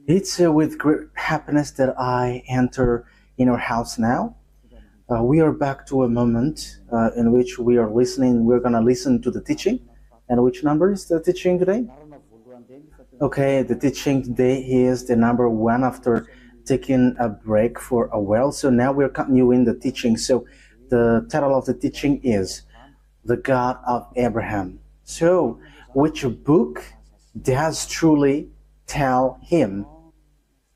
It's with great happiness that I enter in our house now. We are back to a moment in which we are listening. We're going to listen to the teaching. And which number is the teaching today? Okay, the teaching today is the number 1 after taking a break for a while. So now we're continuing the teaching. So the title of the teaching is The God of Abraham. So which book does truly tell him?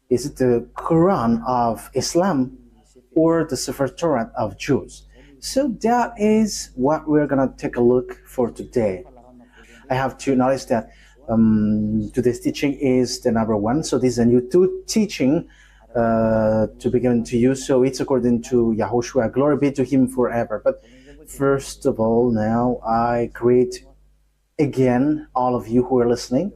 Is it the Quran of Islam or the Torat of Jews? So that is what we're gonna take a look for today. I have to notice that today's teaching is the number 1. So this is a new teaching to be given to you. So it's according to YAHOSHUAH. Glory be to him forever. But first of all, now I greet again all of you who are listening,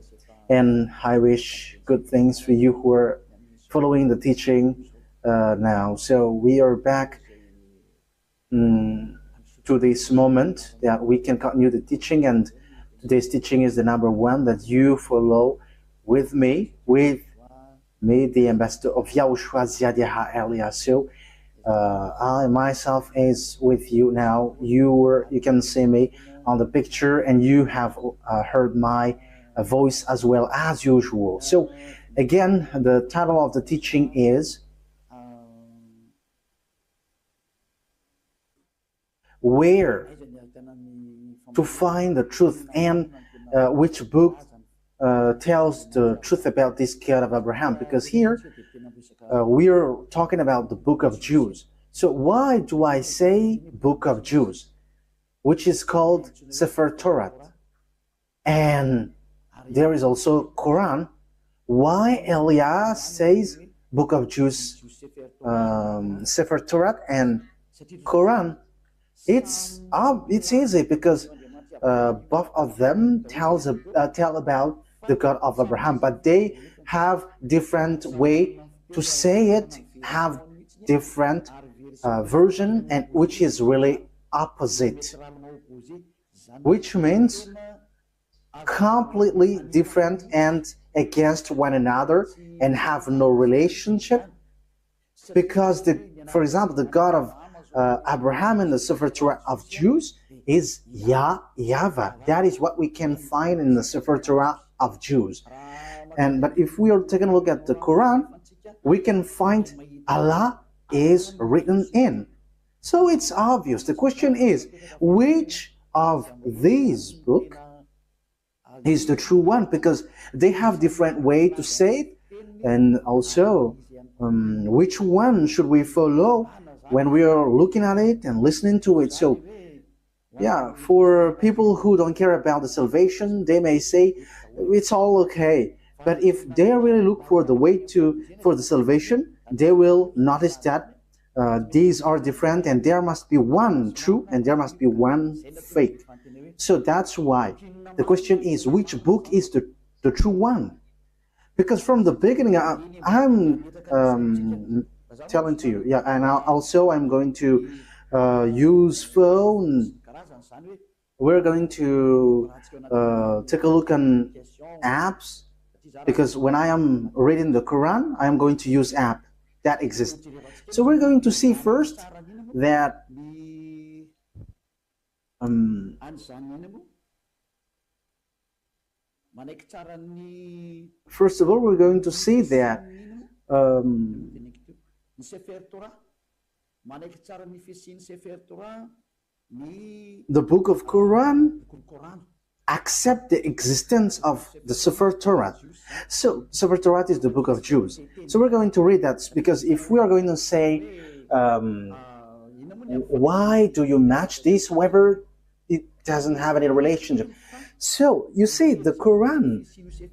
and I wish good things for you who are following the teaching now. So we are back to this moment that we can continue the teaching, and today's teaching is the number 1 that you follow with me, the ambassador of YAHOSHUAH Ziadiha Elias. So I myself is with you now. You can see me on the picture, and you have heard my voice as well as usual. So again, the title of the teaching is Where to Find the Truth, and which book tells the truth about this God of Abraham, because here we are talking about the book of Jews. So why do I say book of Jews, which is called Torat? And there is also Quran. Why Elias says book of Jews, Torat and Quran? It's easy because both of them tell about the God of Abraham, but they have different way to say it, have different version, and which is really opposite, which means completely different and against one another and have no relationship. Because for example, the God of Abraham and the Torat of Jews is YAHVAH. That is what we can find in the Torat of Jews. But if we are taking a look at the Quran, we can find Allah is written in. So it's obvious. The question is, which of these books is the true one? Because they have different way to say it, and also which one should we follow when we are looking at it and listening to it. So yeah, for people who don't care about the salvation, they may say it's all okay. But if they really look for the way for the salvation, they will notice that these are different, and there must be one true and there must be one fake. So that's why the question is, which book is the true one? Because from the beginning, I'm telling to you, and also I'm going to use phone. We're going to take a look on apps, because when I am reading the Quran, I am going to use app that exists. So we're going to see first that first of all, we're going to see that the book of Quran accept the existence of the Torat. So Torat is the book of Jews. So we're going to read that, because if we are going to say why do you match this, whether it doesn't have any relationship. So you see, the Quran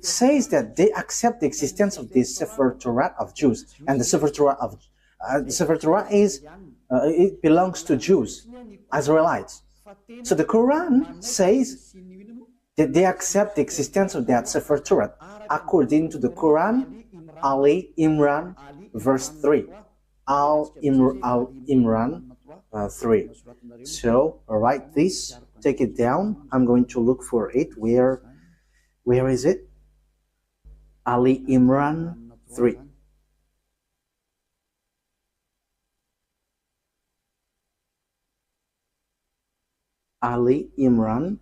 says that they accept the existence of the Torat of Jews, and the Torat of Torat is it belongs to Jews, Israelites. So the Quran says that they accept the existence of that Torat according to the Quran, Ali Imran, verse 3. Imran 3. So write this, take it down. I'm going to look for it. Where is it? Ali Imran 3. Ali Imran.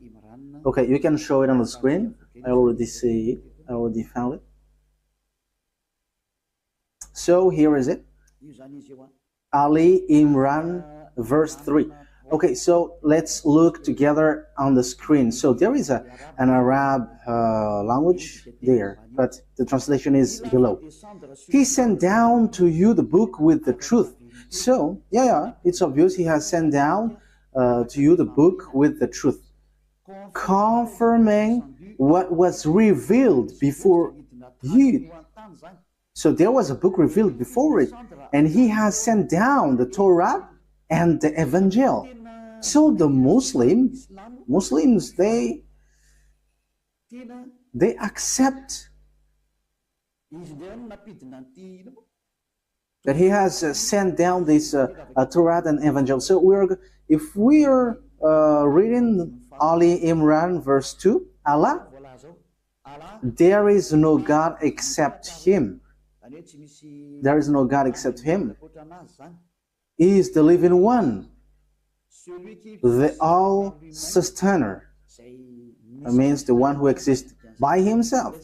Okay, you can show it on the screen. I already see it. I already found it. So here is it. Ali Imran, verse 3. Okay, so let's look together on the screen. So there is an Arab language there, but the translation is below. He sent down to you the book with the truth. So, yeah, it's obvious he has sent down to you the book with the truth, confirming what was revealed before you. So there was a book revealed before it, and he has sent down the Torat and the Evangel. So the Muslims, they accept that he has sent down this Torat and Evangel. So if we are reading Ali Imran verse 2, Allah, there is no God except Him. There is no God except Him. He is the living one, the all-sustainer. That means the one who exists by Himself.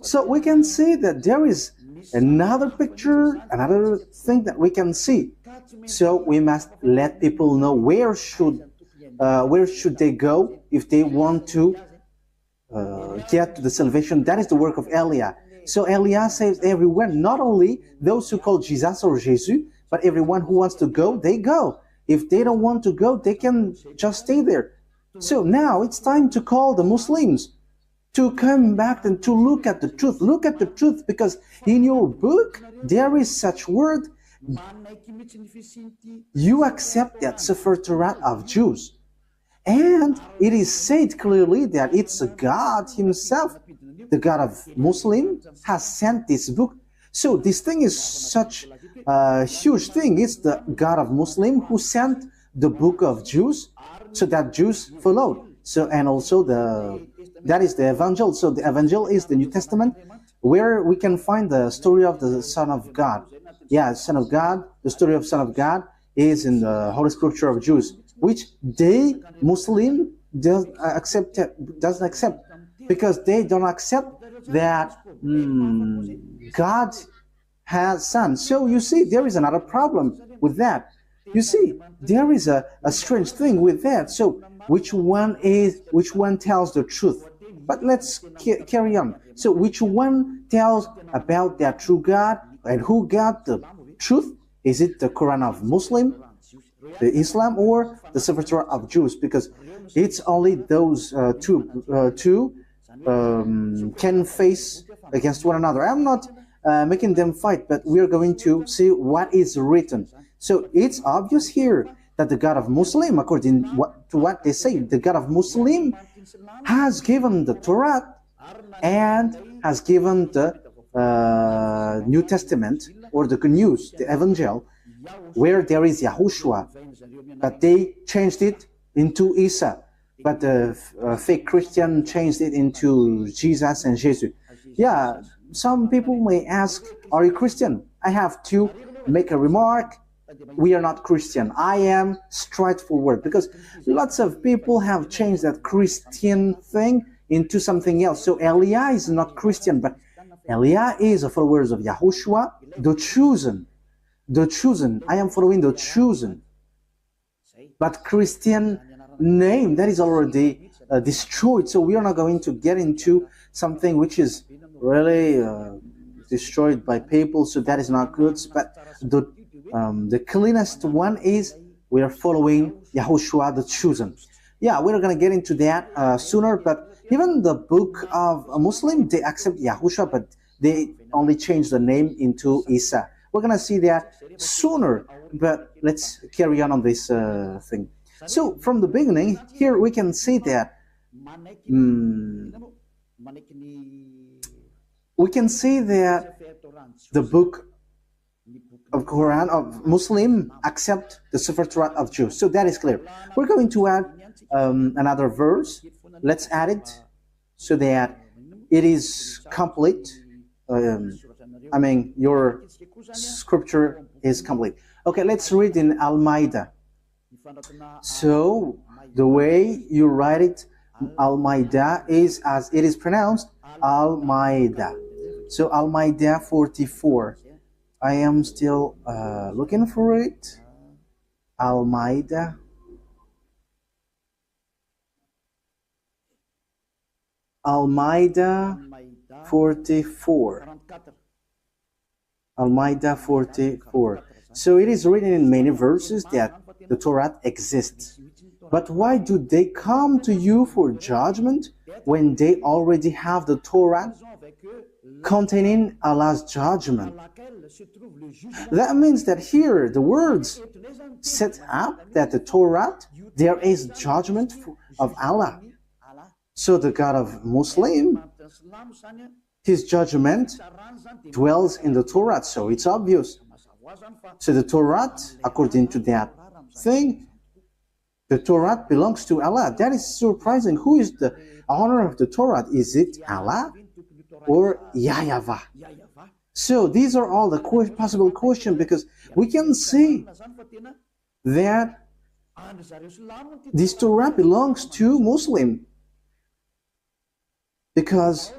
So we can see that there is another picture, another thing that we can see. So we must let people know where should they go if they want to get to the salvation. That is the work of Elia. So Elia saves everyone, not only those who call Jesus or Jesus, but everyone who wants to go, they go. If they don't want to go, they can just stay there. So now it's time to call the Muslims to come back and to look at the truth. Look at the truth, because in your book there is such word. You accept that Sefer Torat of Jews. And it is said clearly that it's God Himself, the God of Muslim, has sent this book. So this thing is such a huge thing. It's the God of Muslim who sent the book of Jews, so that Jews followed. So, and also that is the Evangel. So the Evangel is the New Testament, where we can find the story of the Son of God. Yeah, Son of God. The story of Son of God is in the Holy Scripture of Jews, which they Muslim doesn't accept, because they don't accept that God has Son. So you see, there is another problem with that. You see, there is a strange thing with that. So which one tells the truth? But let's carry on. So which one tells about that true God and who got the truth? Is it the Quran of Muslim, the Islam, or the Sefer Torah of Jews? Because it's only those two can face against one another. I'm not making them fight, but we are going to see what is written. So it's obvious here that the God of Muslim, according to what they say, the God of Muslim has given the Torah and has given the New Testament, or the Good News, the Evangel, where there is YAHOSHUAH, but they changed it into Isa, but the fake Christian changed it into Jesus and Jesus. Yeah, some people may ask, are you Christian? I have to make a remark. We are not Christian. I am straightforward, because lots of people have changed that Christian thing into something else. So Elia is not Christian, but Elia is a follower of YAHOSHUAH, the chosen. The chosen. I am following the chosen. But Christian name, that is already destroyed. So we are not going to get into something which is really destroyed by people. So that is not good. But the cleanest one is we are following YAHOSHUAH, the chosen. Yeah, we're going to get into that sooner. But even the book of a Muslim, they accept YAHOSHUAH, but they only change the name into Isa. We're going to see that sooner, but let's carry on this thing. So from the beginning, here we can see that the book of Quran of Muslim accept the Sefer Torah of Jews. So that is clear. We're going to add another verse. Let's add it so that it is complete. I mean, your scripture is complete. Okay, let's read in Almeida. So, the way you write it, Almeida, is as it is pronounced, Almeida. So, Almeida 44. I am still looking for it. Almeida. Almeida 44. Almeida 44. So it is written in many verses that the Torah exists. But why do they come to you for judgment when they already have the Torah containing Allah's judgment? That means that here the words set up that the Torah, there is judgment of Allah. So the God of Muslim, his judgment dwells in the Torah, so it's obvious. So the Torah, according to that thing, the Torah belongs to Allah. That is surprising. Who is the owner of the Torah? Is it Allah or YAHVAH? So these are all the possible questions, because we can see that this Torah belongs to Muslim, because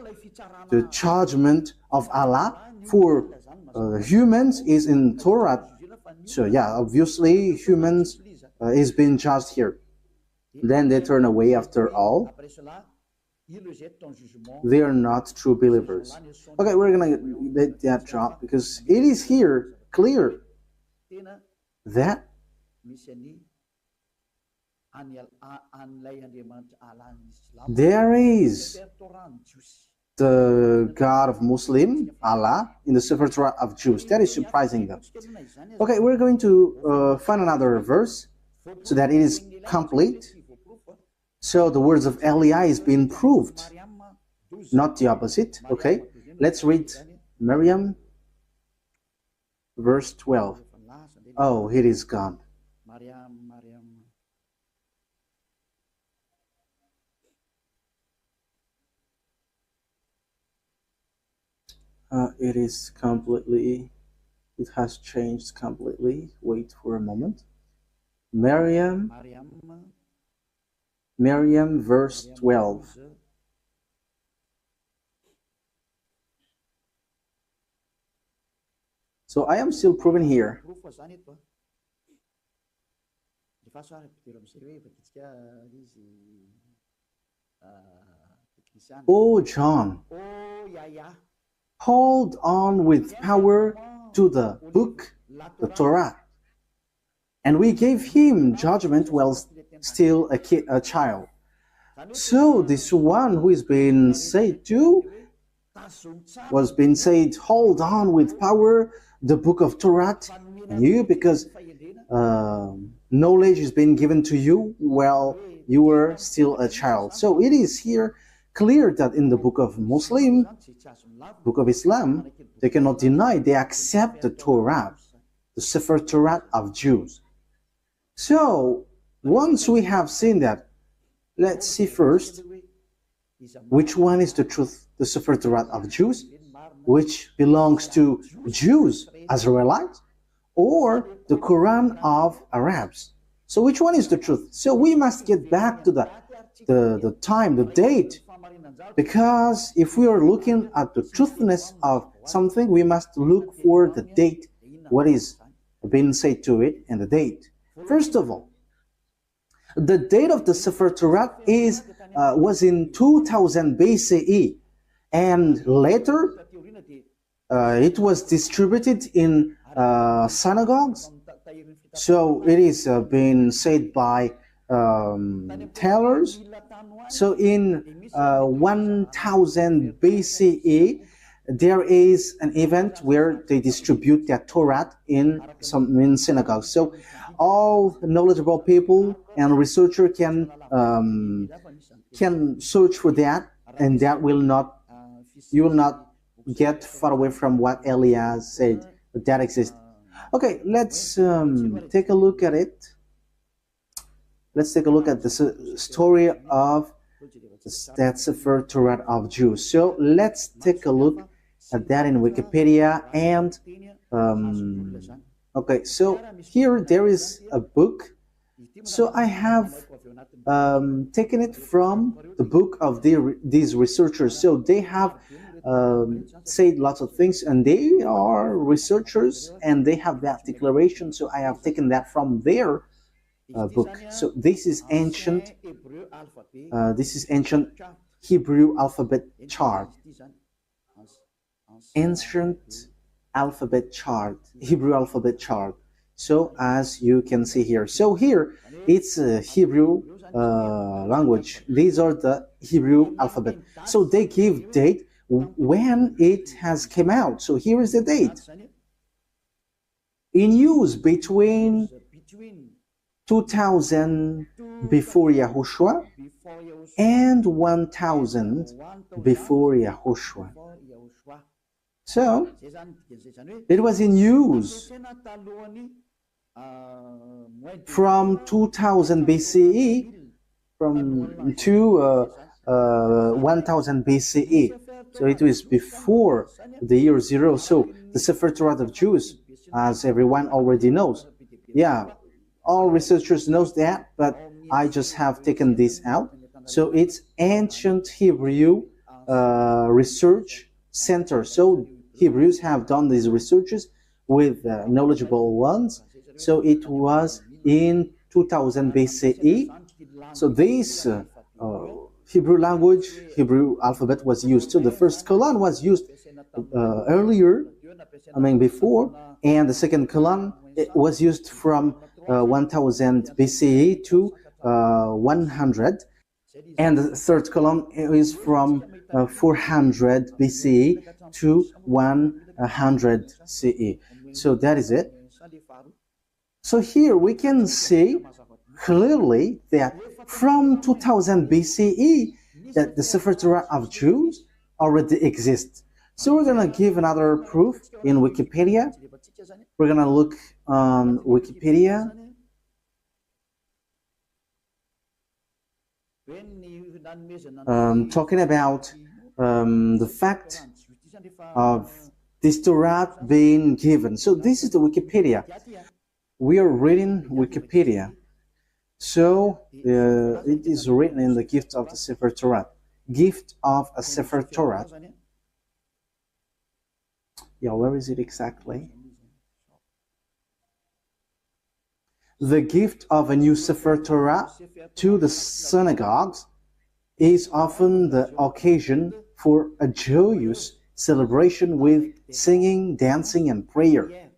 the judgment of Allah for humans is in Torah. So yeah, obviously humans is being judged here. Then they turn away after all. They are not true believers. Okay, we're gonna let that drop, because it is here clear that there is the God of Muslim, Allah, in the Sefer Torah of Jews. That is surprising though. Okay, we're going to find another verse so that it is complete. So the words of Eliah is being proved, not the opposite. Okay, let's read Miriam, verse 12. Oh, it is gone. It is completely, it has changed completely. Wait for a moment. Miriam, verse 12. So I am still proving here. Oh, John, hold on with power to the book, the Torah. And we gave him judgment while still a child. So this one who is being said to was being said, hold on with power the book of Torah, and you, because knowledge is being given to you while you were still a child. So it is here clear that in the book of Muslim, book of Islam, they cannot deny, they accept the Torah, the Sefer Torah of Jews. So once we have seen that, let's see first which one is the truth, the Sefer Torah of Jews, which belongs to Jews, Israelites, or the Quran of Arabs. So which one is the truth? So we must get back to the time, the date, because if we are looking at the truthness of something, we must look for the date, what is being said to it, and the date. First of all, the date of the Sefer Torah was in 2000 BCE, and later it was distributed in synagogues. So it is being said by tailors. So in 1000 BCE, there is an event where they distribute their Torah in synagogues. So all knowledgeable people and researcher can search for that, and that will not, you will not get far away from what Elias said, but that exists. Okay, let's take a look at it. Let's take a look at the story of that Sefer Torah of Jews. So let's take a look that in Wikipedia. And okay, so here there is a book. So I have taken it from the book of these researchers. So they have said lots of things, and they are researchers, and they have that declaration. So I have taken that from their book. So this is ancient. This is ancient Hebrew alphabet chart. Ancient alphabet chart, Hebrew alphabet chart. So as you can see here, so here it's a Hebrew language. These are the Hebrew alphabet. So they give date when it has came out. So here is the date. In use between 2000 before Yahushua and 1000 before Yahushua. So it was in use from 2000 BCE to 1000 BCE. So it was before the year 0. So the Sefer Torat of Jews, as everyone already knows. Yeah, all researchers knows that, but I just have taken this out. So it's ancient Hebrew research center. So Hebrews have done these researches with knowledgeable ones. So it was in 2000 BCE. So this Hebrew language, Hebrew alphabet was used. So the first colon was used earlier, before, and the second colon was used from 1000 BCE to 100, and the third column is from 400 BCE to 100 CE. So that is it. So here we can see clearly that from 2000 BCE that the Sefer Torah of Jews already exists. So we're going to give another proof in Wikipedia. We're going to look on Wikipedia. Talking about the fact of this Torah being given. So this is the Wikipedia. We are reading Wikipedia. So it is written in the gift of the Sefer Torah. Gift of a Sefer Torah. Yeah, where is it exactly? The gift of a new Sefer Torah to the synagogues is often the occasion for a joyous celebration with singing, dancing, and prayer.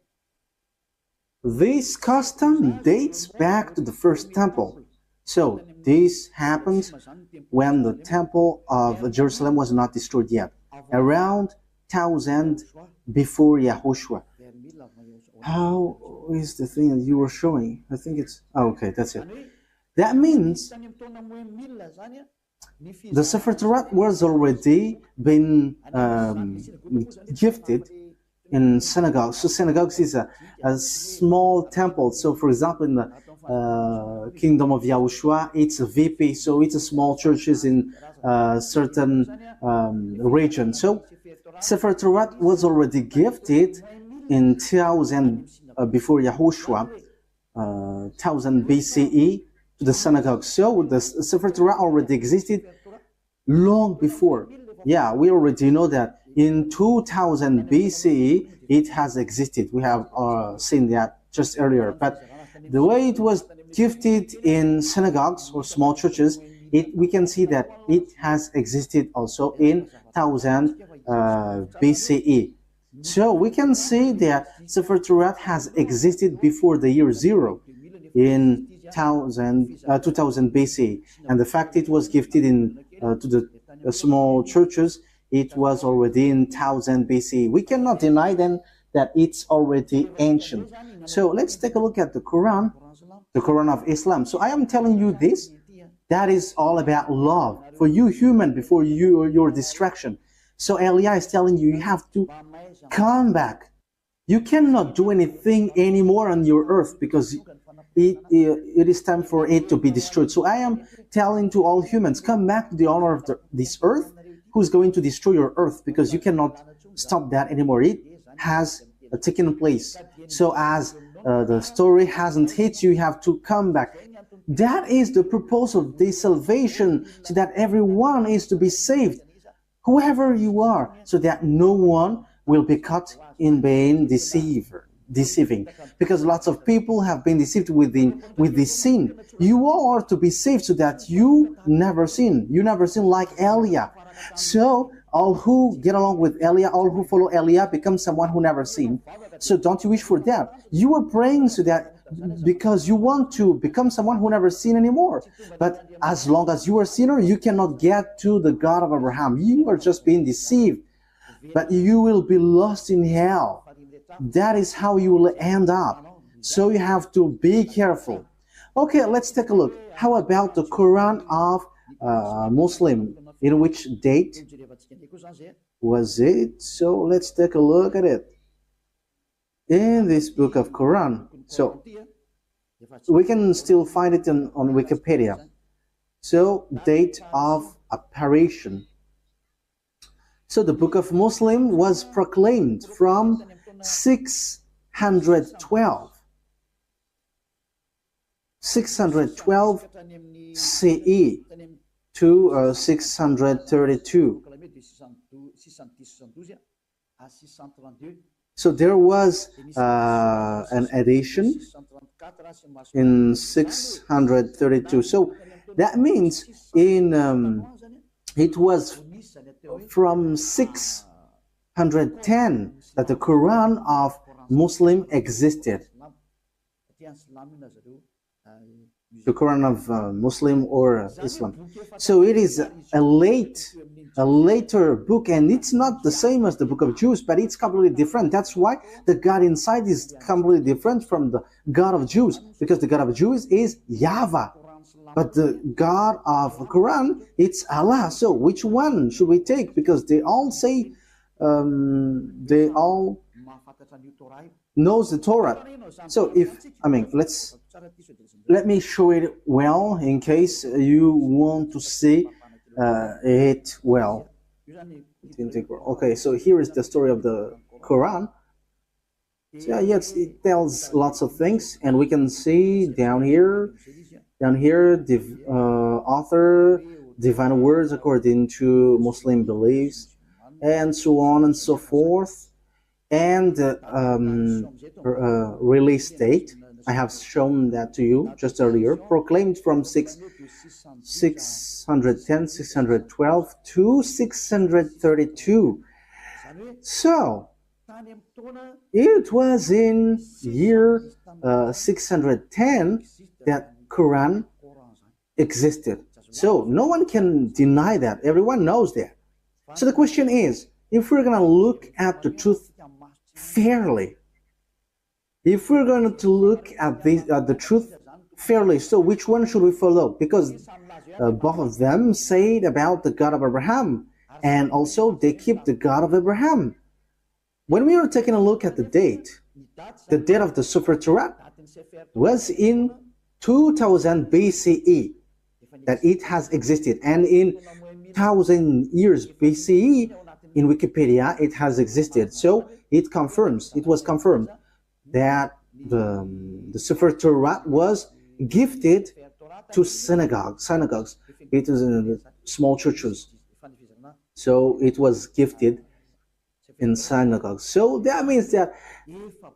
This custom dates back to the first temple. So this happens when the temple of Jerusalem was not destroyed yet, around 1000 before Yahushua. How is the thing that you were showing? I think it's... Oh, okay, that's it. That means the Sefer Torah was already been gifted in synagogues. So synagogues is a small temple. So for example, in the kingdom of YAHOSHUAH, it's a VP. So it's a small churches in certain region. So Sefer Torah was already gifted in 1000 before Yahushua, 1000 BCE to the synagogue. So the Sefer Torah already existed long before. Yeah, we already know that in 2000 BCE it has existed. We have seen that just earlier. But the way it was gifted in synagogues or small churches, we can see that it has existed also in 1000 BCE. So we can see that Sefer Torah has existed before the year 0 in 2000 BC, and the fact it was gifted in to the small churches, it was already in 1000 BC. We cannot deny then that it's already ancient. So let's take a look at the Quran of Islam. So I am telling you this, that is all about love for you human before your distraction. So Elia is telling you, you have to come back. You cannot do anything anymore on your earth because it is time for it to be destroyed. So I am telling to all humans, come back to the owner of this earth who's going to destroy your earth, because you cannot stop that anymore. It has taken place. So as the story hasn't hit you, you have to come back. That is the purpose of this salvation, so that everyone is to be saved, whoever you are, so that no one will be caught in being deceiving. Because lots of people have been deceived with this sin. You all are to be saved so that you never sin. You never sin like Eliah. So all who get along with Eliah, all who follow Eliah, become someone who never sinned. So don't you wish for that? You are praying so that because you want to become someone who never sinned anymore. But as long as you are a sinner, you cannot get to the God of Abraham. You are just being deceived. But you will be lost in hell. That is how you will end up. So you have to be careful. Okay, let's take a look. How about the Quran of Muslim? In which date was it? So let's take a look at it. In this book of Quran. So we can still find it on Wikipedia. So date of apparition. So the book of Muslim was proclaimed from 612 CE to 632. So there was an edition in 632. So that means it was from 610 that the Quran of Muslim existed. The Quran of Muslim or Islam. So it is a later book, and it's not the same as the book of Jews, but it's completely different. That's why the God inside is completely different from the God of Jews, because the God of Jews is YAHVAH, but the God of the Quran, it's Allah. So which one should we take? Because they all say, they all knows the Torat. So let me show it well in case you want to see it well. Okay, so here is the story of the Quran. So yeah, yes, it tells lots of things, and we can see down here, the author, divine words according to Muslim beliefs, and so on and so forth, and release date. I have shown that to you just earlier, proclaimed from 610, 612 to 632. So, it was in year 610 that Quran existed. So, no one can deny that. Everyone knows that. So, the question is, if we're going to look at the truth fairly, if we're going to look at the truth fairly, so which one should we follow? Because both of them say about the God of Abraham, and also they keep the God of Abraham. When we are taking a look at the date of the Sefer Torat was in 2000 BCE that it has existed, and in 1000 years BCE in Wikipedia it has existed. So it was confirmed that the Sefer Torat was gifted to synagogues. It is in small churches. So it was gifted in synagogues. So that means that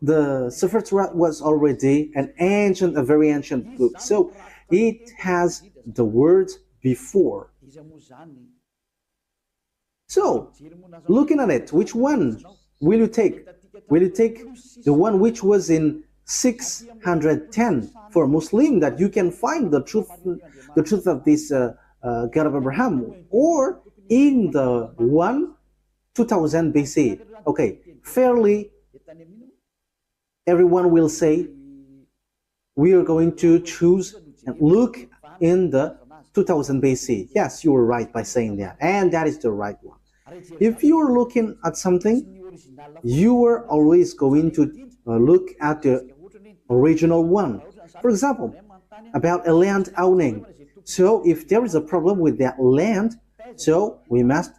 the Sefer Torat was already a very ancient book. So it has the words before. So, looking at it, which one will you take? Will you take the one which was in 610 for Muslim, that you can find the truth of this God of Abraham, or in the 2000 BC? Okay, fairly, everyone will say we are going to choose and look in the 2000 BC. Yes, you were right by saying that, and that is the right one. If you are looking at something, you are always going to look at the original one. For example, about a land owning. So if there is a problem with that land, so we must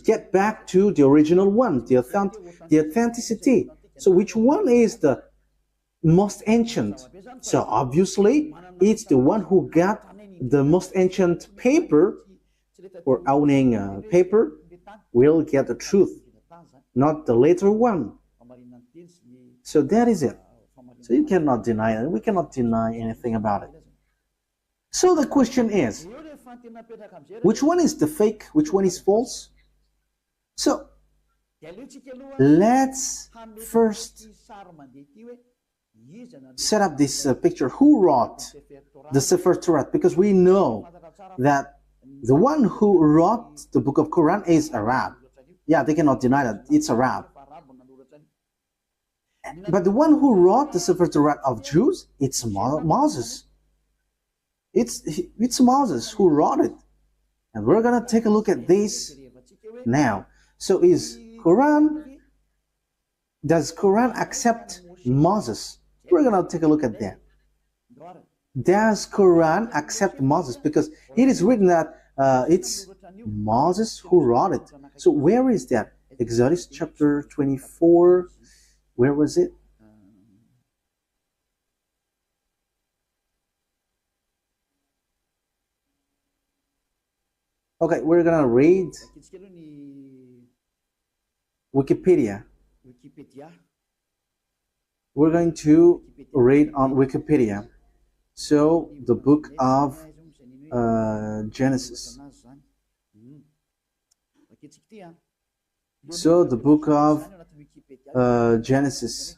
get back to the original one, the authenticity. So which one is the most ancient? So obviously, it's the one who got the most ancient paper, or owning paper, will get the truth, not the later one. So that is it. So you cannot deny it. We cannot deny anything about it. So the question is, which one is the fake? Which one is false? So let's first set up this picture. Who wrote the Sefer Torat? Because we know that the one who wrote the book of Quran is Arab. Yeah, they cannot deny that. It's Arab. But the one who wrote the Sefer Torat of Jews, it's Moses. It's Moses who wrote it. And we're going to take a look at this now. So does Quran accept Moses? We're going to take a look at that. Does Quran accept Moses? Because it is written that it's Moses who wrote it. So where is that? Exodus chapter 24. Where was it? Okay, we're gonna read Wikipedia. We're going to read on Wikipedia. So the book of Genesis. So the book of Genesis.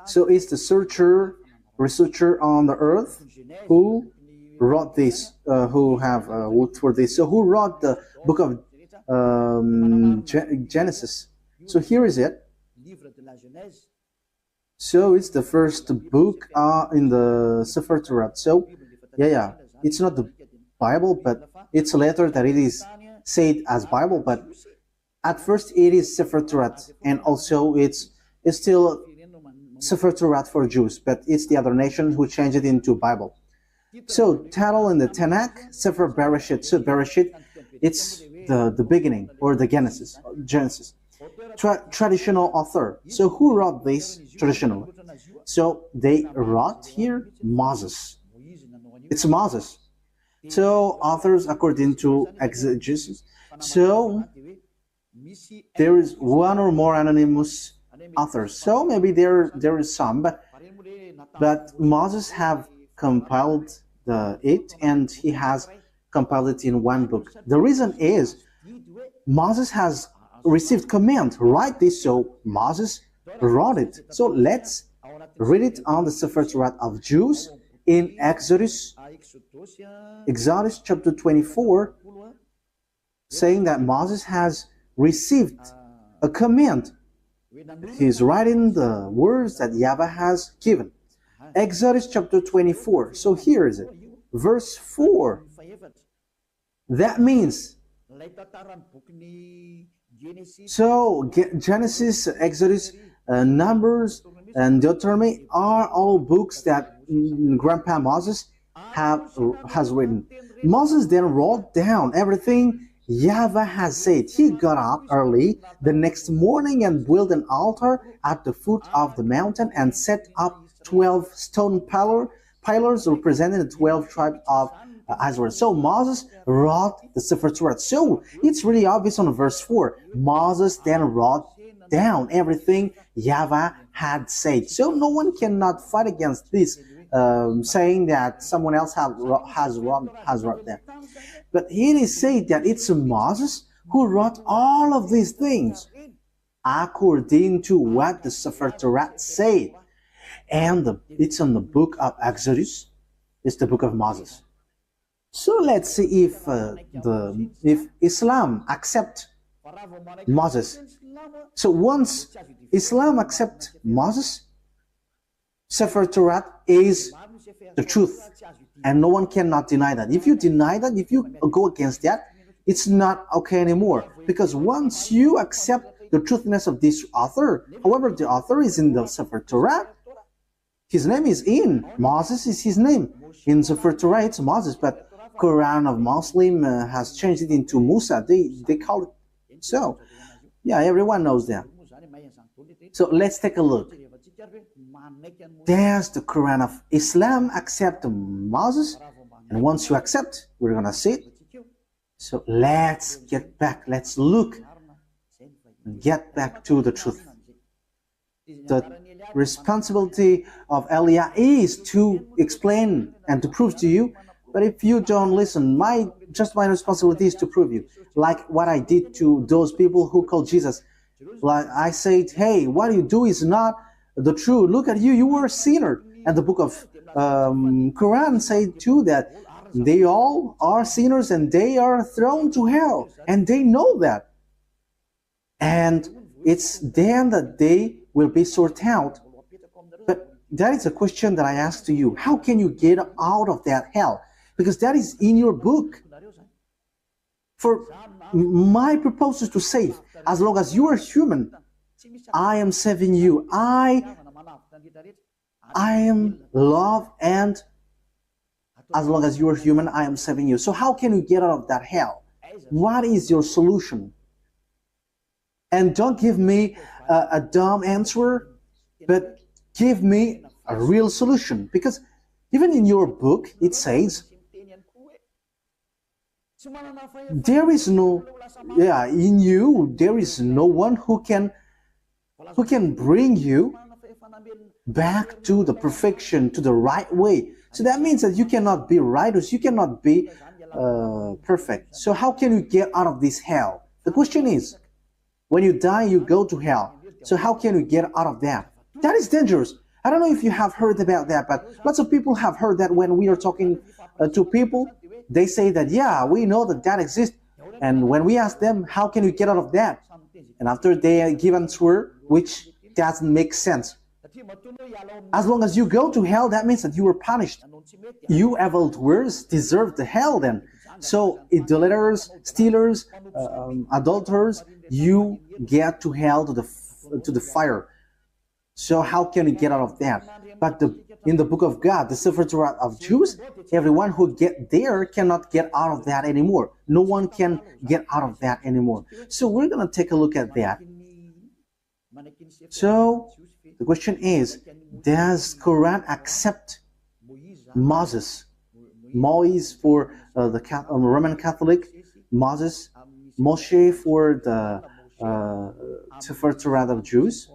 So it's the researcher on the earth who wrote this, who have worked for this. So who wrote the book of Genesis? So here is it. So it's the first book in the Sefer Torat. So yeah, it's not the Bible, but it's later that it is said as Bible. But at first it is Sefer Torat, and also it's still Sefer Torat for Jews, but it's the other nations who changed it into Bible. So title in the Tanakh, Sefer Bereshit. So Bereshit, it's the beginning, or the Genesis. Traditional author. So who wrote this traditionally? So they wrote here Moses. It's Moses. So authors according to exegesis. So there is one or more anonymous authors. So maybe there is some, but Moses have compiled it, and he has compiled it in one book. The reason is Moses has received command, write this, so Moses wrote it. So let's read it on the Sefer Torat of Jews in Exodus chapter 24, saying that Moses has received a command. He's writing the words that YAHVAH has given. Exodus chapter 24. So here is it. Verse 4. That means, so Genesis, Exodus, Numbers, and Deuteronomy are all books that Grandpa Moses has written. Moses then wrote down everything YAHVAH has said. He got up early the next morning and built an altar at the foot of the mountain and set up 12 stone pillars representing the 12 tribes of Israel. So Moses wrote the Sefer Torah. So it's really obvious on verse 4. Moses then wrote down everything YAHVAH had said. So no one cannot fight against this, saying that someone else has wrote that. But it is said that it's Moses who wrote all of these things according to what the Sefer Torah said. And it's in the book of Exodus. It's the book of Moses. So let's see if Islam accepts Moses. So once Islam accepts Moses, Sefer Torah is the truth, and no one cannot deny that. If you deny that, if you go against that, it's not okay anymore. Because once you accept the truthiness of this author, however, the author is in the Sefer Torah, his name is in. Moses is his name. In Sefer Torah, it's Moses, but Quran of Muslim has changed it into Musa. They call it so. Yeah, everyone knows that. So let's take a look. Does the Quran of Islam accept Moses? And once you accept, we're going to see it. So let's get back. Let's look and get back to the truth. The responsibility of Elia is to explain and to prove to you. But if you don't listen, my responsibility is to prove you. Like what I did to those people who called Jesus. Like I said, hey, what you do is not the truth. Look at you, you were a sinner. And the book of Quran said too that they all are sinners and they are thrown to hell. And they know that. And it's then that they will be sorted out. But that is a question that I ask to you. How can you get out of that hell? Because that is in your book. For my purpose is to save. As long as you are human, I am saving you. I am love, and as long as you are human, I am saving you. So how can you get out of that hell? What is your solution? And don't give me a dumb answer, but give me a real solution. Because even in your book, it says, there is no, in you, there is no one who can bring you back to the perfection, to the right way. So that means that you cannot be righteous, you cannot be perfect. So how can you get out of this hell? The question is, when you die, you go to hell. So how can you get out of that? That is dangerous. I don't know if you have heard about that, but lots of people have heard that when we are talking to people, they say that, yeah, we know that that exists. And when we ask them, how can you get out of that? And after they give an answer, which doesn't make sense. As long as you go to hell, that means that you were punished. You evildoers deserve the hell then. So idolaters, stealers, adulterers, you get to hell, to the fire. So how can you get out of that? But in the book of God, the Sefer Torat of Jews, everyone who get there cannot get out of that anymore. No one can get out of that anymore. So we're going to take a look at that. So the question is, does Quran accept Moses? Moise for the Roman Catholic, Moses, Moshe for the Sefer Torat of Jews.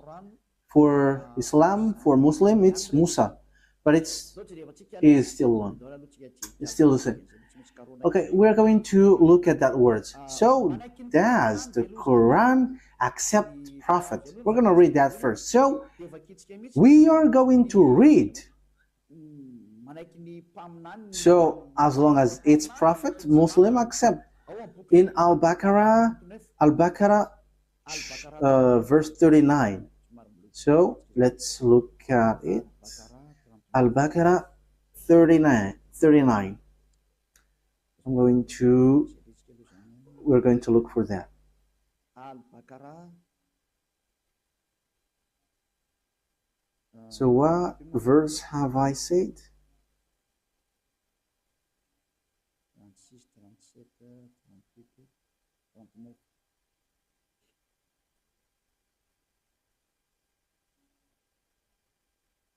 For Islam, for Muslim, it's Musa, but he is still one. It's still the same. Okay, we're going to look at that words. So, does the Quran accept prophet? We're going to read that first. So, we are going to read. So, as long as it's prophet, Muslim accept. In Al-Baqarah, verse 39. So let's look at it. Al-Baqarah 39. We're going to look for that. So what verse have I said?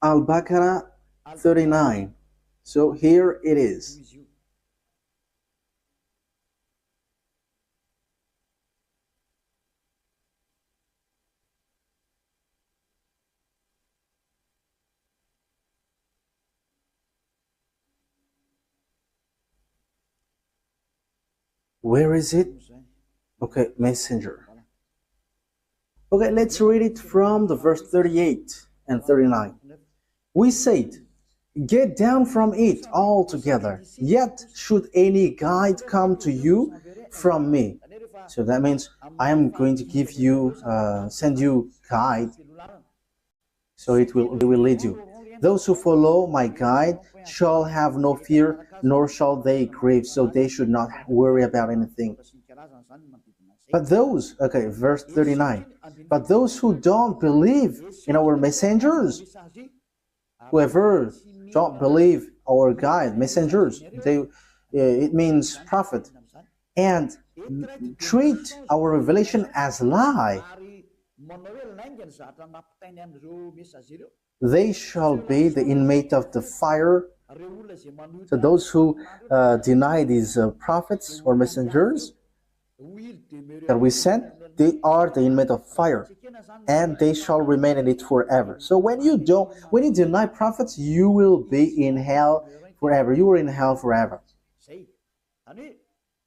Al-Baqarah 39. So here it is. Where is it? Okay, messenger. Okay, let's read it from the verse 38 and 39. We said, get down from it altogether, yet should any guide come to you from me. So that means I am going to give you, send you guide, so it will lead you. Those who follow my guide shall have no fear, nor shall they grieve, so they should not worry about anything. But those, okay, verse 39, but those who don't believe in our messengers, whoever don't believe our guide, messengers, it means prophet, and treat our revelation as lie, they shall be the inmate of the fire. So those who deny these prophets or messengers that we sent, they are the inmate of fire, and they shall remain in it forever. So when you deny prophets, you will be in hell forever. You are in hell forever.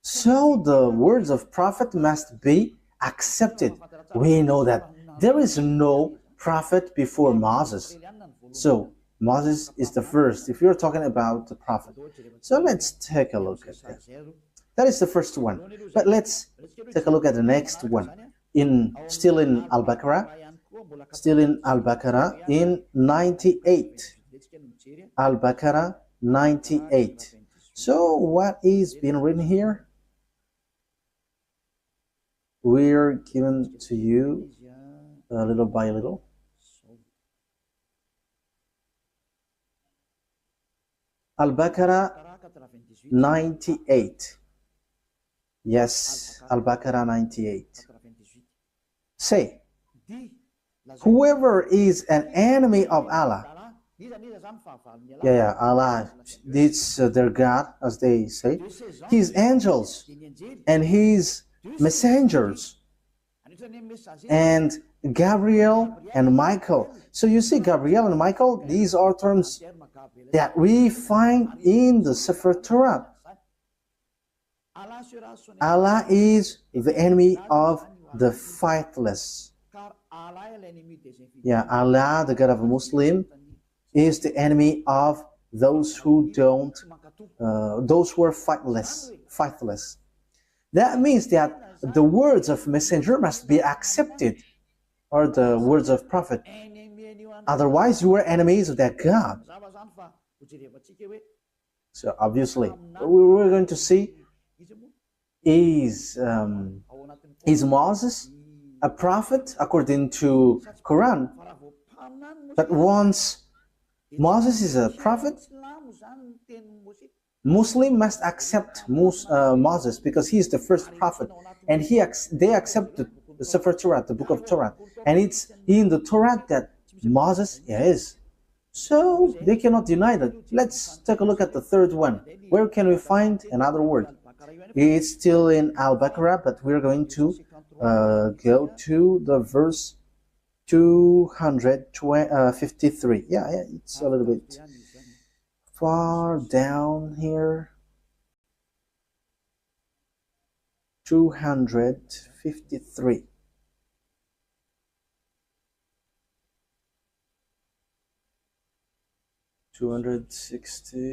So the words of prophet must be accepted. We know that there is no prophet before Moses. So Moses is the first, if you're talking about the prophet. So let's take a look at that. That is the first one. But let's take a look at the next one. Still in Al-Baqarah, in 98. Al-Baqarah 98. So what is being written here? We're given to you little by little. Al-Baqarah 98. Yes, Al-Baqarah 98. Say, whoever is an enemy of Allah, Allah, it's their God, as they say, his angels and his messengers, and Gabriel and Michael. So you see, Gabriel and Michael, these are terms that we find in the Sefer Torat. Allah is the enemy of the faithless. Allah, the God of a Muslim, is the enemy of those who those who are faithless. That means that the words of messenger must be accepted, or the words of prophet. Otherwise, you are enemies of that God. So obviously, what we're going to see is Moses a prophet according to Quran? But once Moses is a prophet, Muslim must accept Moses because he is the first prophet, and they accept the Sefer Torah, the book of Torah, and it's in the Torah that Moses is. So they cannot deny that. Let's take a look at the third one. Where can we find another word? It's still in Al-Baqarah, but we're going to go to the verse 253. Yeah, it's a little bit far down here. 253.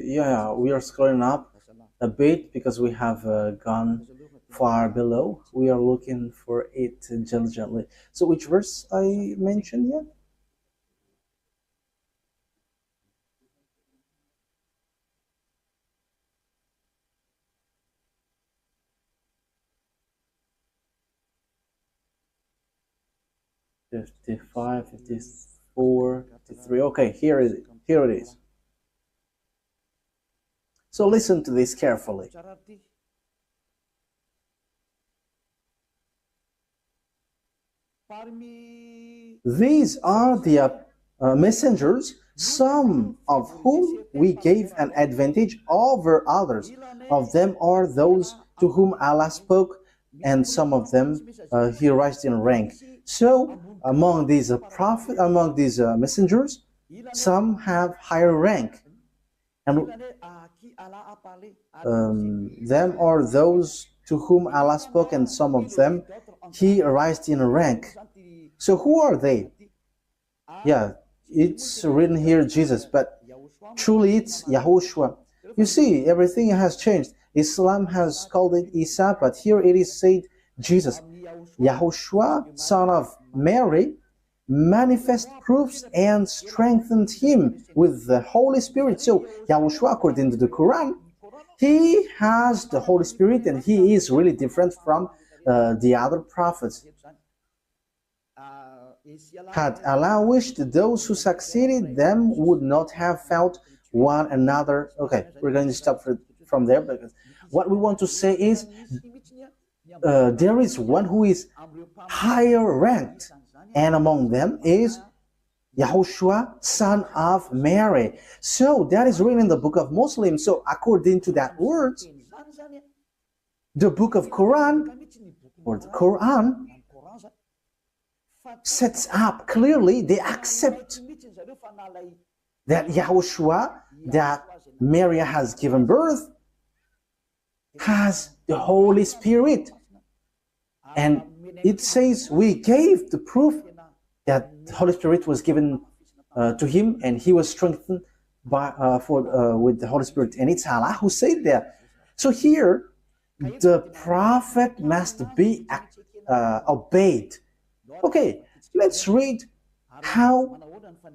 Yeah, we are scrolling up a bit because we have gone far below. We are looking for it diligently. So which verse I mentioned yet? "55, 54, 53. Okay, here it is. So listen to this carefully. These are the messengers, some of whom we gave an advantage over others. Of them are those to whom Allah spoke, and some of them He raised in rank. So among these messengers, some have higher rank, and them are those to whom Allah spoke, and some of them He raised in rank. So who are they? Yeah, it's written here Jesus, but truly it's YAHOSHUAH. You see, everything has changed. Islam has called it Isa, but here it is said Jesus. YAHOSHUAH, son of Mary, manifest proofs and strengthened him with the Holy Spirit. So YAHOSHUAH, according to the Quran, he has the Holy Spirit, and he is really different from the other prophets. Had Allah wished, those who succeeded them would not have felt one another. Okay, we're going to stop from there, because what we want to say is there is one who is higher ranked, and among them is YAHOSHUAH, son of Mary. So that is written in the book of Muslims. So according to that word, the book of Quran, or the Quran, sets up clearly, they accept that YAHOSHUAH, that Mary has given birth, has the Holy Spirit. And it says we gave the proof that the Holy Spirit was given to him, and he was strengthened by with the Holy Spirit. And it's Allah who said that. So here, the prophet must be obeyed. Okay, let's read how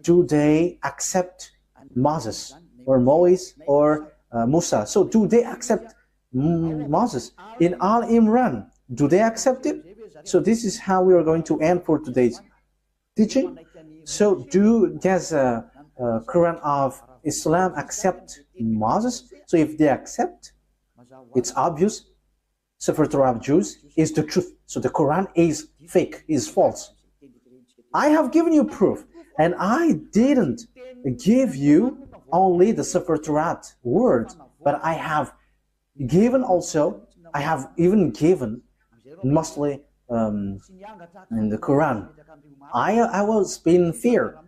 do they accept Moses or Moise or Musa. So do they accept Moses in Al Imran? Do they accept it? So this is how we are going to end for today's teaching. So does Quran of Islam accept Moses? So if they accept, it's obvious Sefer Torah of Jews is the truth. So the Quran is fake, is false. I have given you proof, and I didn't give you only the Sefer Torah word, but I have given also, I have even given mostly in the Quran. I was in fear,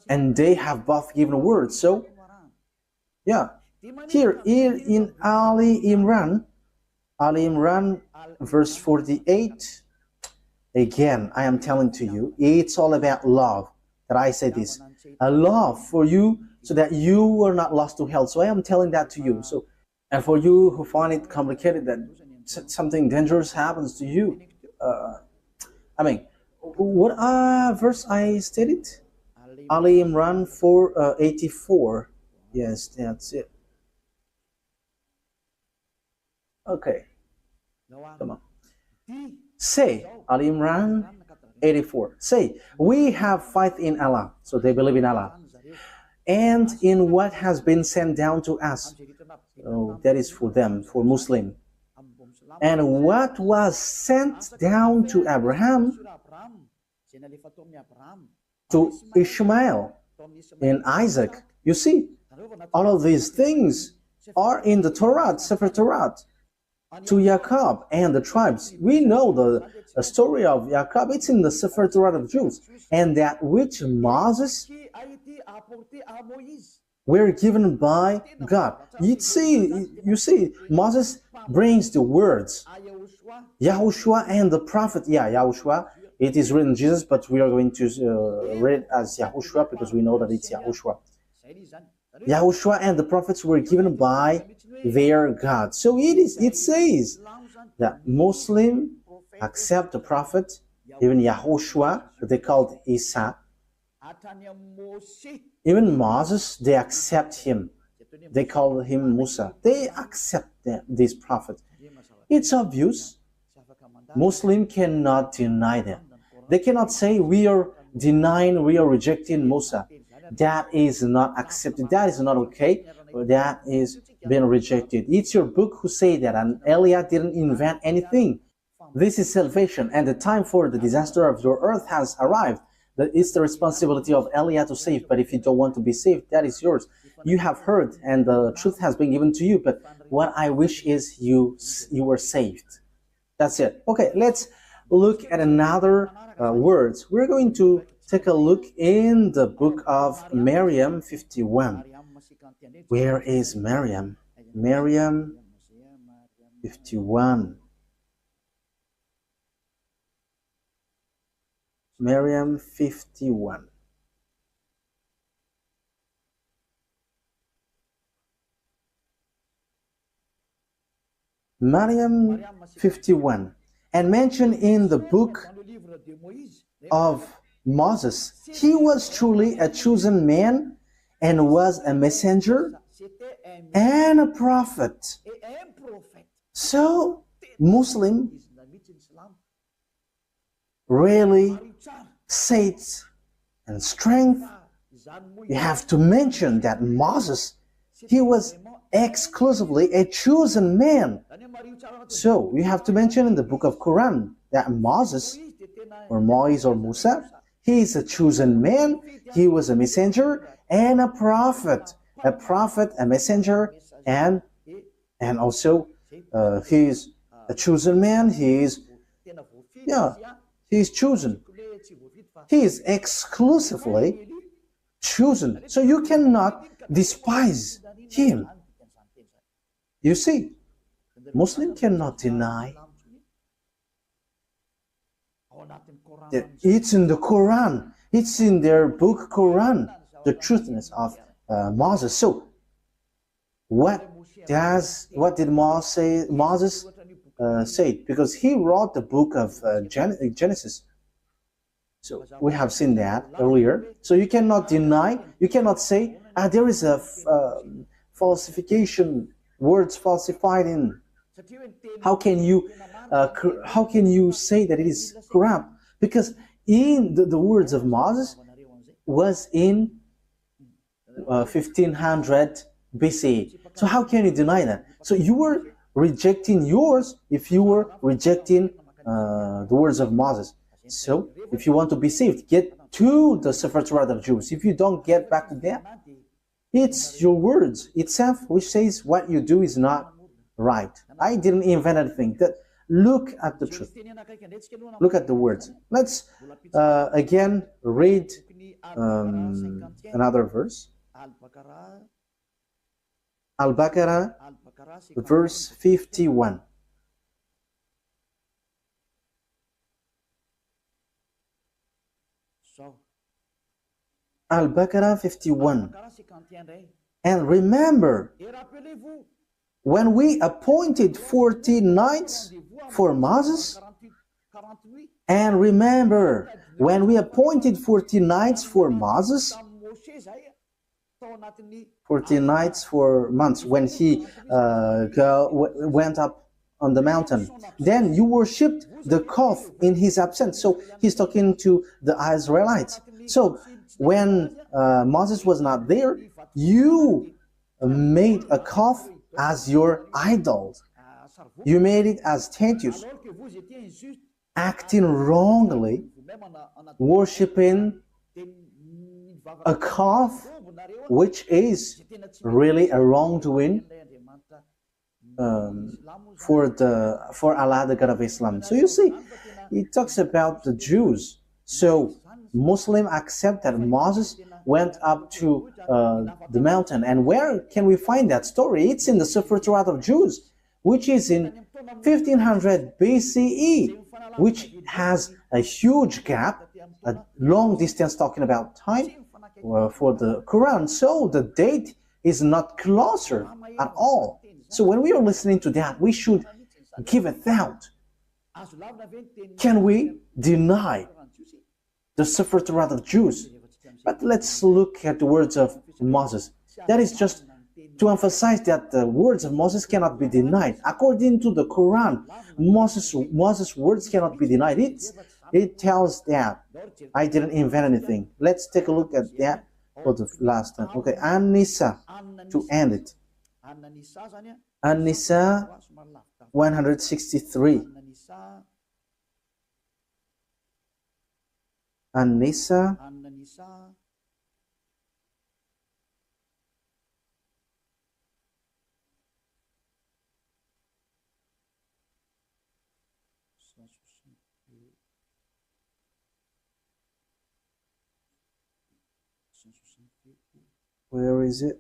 and they have both given words. So yeah, here in Ali Imran verse 48, again I am telling to you, it's all about love. That I say this, a love for you so that you are not lost to hell. So I am telling that to you. So, and for you who find it complicated that something dangerous happens to you, I mean, what verse I stated? Ali Imran 4:84. Yes, that's it. Okay, come on. Say, Ali Imran 84. Say, we have faith in Allah. So they believe in Allah, and in what has been sent down to us. So that is for them, for Muslim. And what was sent down to Abraham, to Ishmael, and Isaac. You see, all of these things are in the Torat, Sefer Torah, to Jacob and the tribes. We know the story of Jacob. It's in the Sefer Torah of Jews. And that which Moses were given by God. You see, Moses brings the words, YAHOSHUAH and the prophet. Yeah, YAHOSHUAH. It is written Jesus, but we are going to read it as YAHOSHUAH because we know that it's YAHOSHUAH. YAHOSHUAH and the prophets were given by their God. So it says that Muslim accept the prophet, even YAHOSHUAH, they called Isa. Even Moses, they accept him. They call him Musa. They accept this prophet. It's obvious. Muslim cannot deny them. They cannot say we are denying, we are rejecting Musa. That is not accepted. That is not okay. That is being rejected. It's your book who say that, and Eliah didn't invent anything. This is salvation, and the time for the disaster of your earth has arrived. It's the responsibility of Eliah to save, but if you don't want to be saved, that is yours. You have heard, and the truth has been given to you, but what I wish is you were saved. That's it. Okay, let's look at another words. We're going to take a look in the book of Miriam 51. Where is Miriam? Miriam 51. Miriam 51. Miriam 51. And mentioned in the book of Moses, he was truly a chosen man and was a messenger and a prophet. So, Muslim really says and strength, you have to mention that Moses He was exclusively a chosen man. So you have to mention in the book of Quran that Moses, or Moise or Musa, he is a chosen man. He was a messenger and a prophet, a messenger, and also he is a chosen man. He is chosen. He is exclusively chosen. So you cannot despise him. You see, Muslim cannot deny that it's in the Quran. It's in their book Quran, the truthness of Moses. So what did Moses say? Because he wrote the book of Genesis. So we have seen that earlier. So you cannot deny, you cannot say, there is a falsification, words falsified in. How can you say that it is corrupt? Because in the words of Moses was in 1500 BC. So how can you deny that? So you were rejecting yours if you were rejecting the words of Moses. So if you want to be saved, get to the Torat of Jews. If you don't get back to that, it's your words itself which says what you do is not right. I didn't invent anything. Look at the truth. Look at the words. Let's again read another verse. Al-Baqarah, verse 51. Al-Baqarah 51. And remember, when we appointed 40 nights for Moses, and remember, when we appointed 40 nights for Moses, 40 nights for months, when he went up on the mountain, then you worshipped the calf in his absence. So he's talking to the Israelites. So when Moses was not there, you made a calf as your idol. You made it as statues, acting wrongly, worshipping a calf, which is really a wrongdoing for Allah, the God of Islam. So you see, it talks about the Jews. So Muslims accept that Moses went up to the mountain. And where can we find that story? It's in the Torat of Jews, which is in 1500 BCE, which has a huge gap, a long distance talking about time for the Quran. So the date is not closer at all. So when we are listening to that, we should give a thought. Can we deny the Torat of Jews? But let's look at the words of Moses. That is just to emphasize that the words of Moses cannot be denied. According to the Quran, Moses' words cannot be denied. It tells that. I didn't invent anything. Let's take a look at that for the last time. Okay, An-Nisa, to end it. An-Nisa 163. An-Nisa Where is it?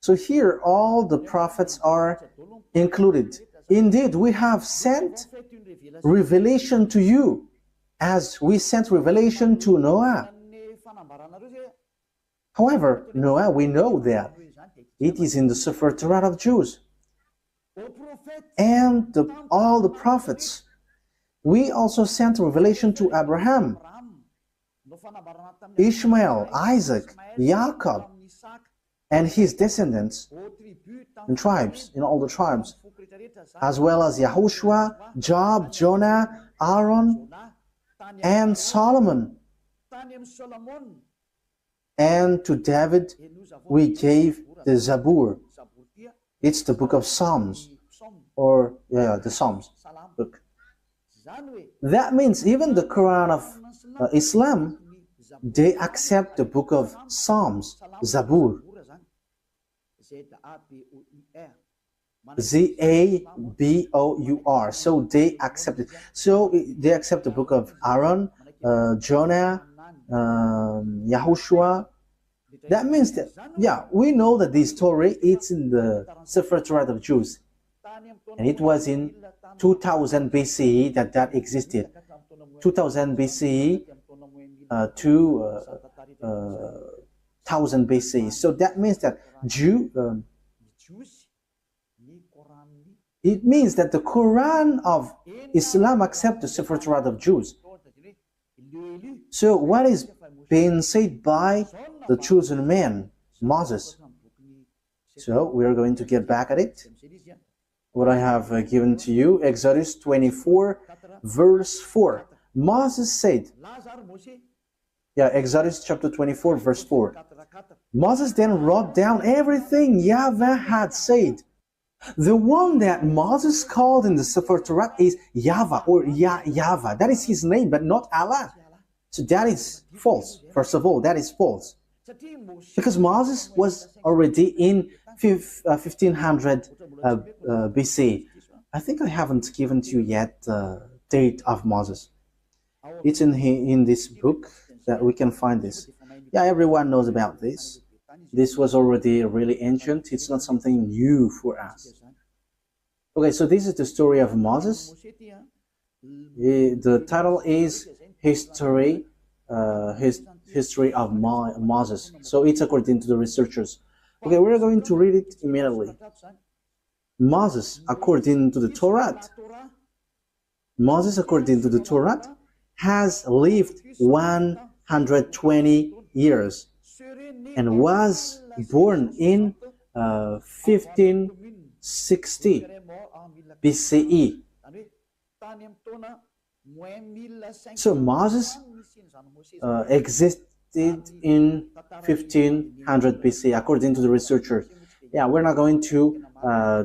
So here all the prophets are included. Indeed, we have sent revelation to you as we sent revelation to Noah. However, Noah, we know that it is in the Torat of Jews. And all the prophets. We also sent revelation to Abraham, Ishmael, Isaac, Jacob, and his descendants in tribes, in all the tribes, as well as YAHOSHUAH, Job, Jonah, Aaron, and Solomon. And to David we gave the Zabur. It's the book of Psalms, or the Psalms book. That means even the Quran of Islam, they accept the book of Psalms, Zabur. Zabur. So they accept it. So they accept the book of Aaron, Jonah, YAHOSHUAH. That means that, we know that this story, it's in the Sefer Torat of Jews. And it was in 2000 BCE that existed. 2000 BCE to 1000 BCE. So that means that it means that the Quran of Islam accepts the Sefer Torat of Jews. So what is being said by the chosen man, Moses? So we are going to get back at it. What I have given to you, Exodus 24, verse 4. Moses said, Exodus chapter 24, verse 4. Moses then wrote down everything YAHVAH had said. The one that Moses called in the Sefer Torah is YAHVAH, or YAHVAH. That is his name, but not Allah. So that is false. First of all, that is false. Because Moses was already in 1500 BC. I think I haven't given to you yet the date of Moses. It's in this book that we can find this. Everyone knows about this. This was already really ancient. It's not something new for us. Okay, so this is the story of Moses. The title is History of Moses. So it's according to the researchers. Okay, we're going to read it immediately. Moses, according to the Torat, has lived 120 years and was born in 1560 BCE. So Moses existed in 1500 BC, according to the researchers. We're not going to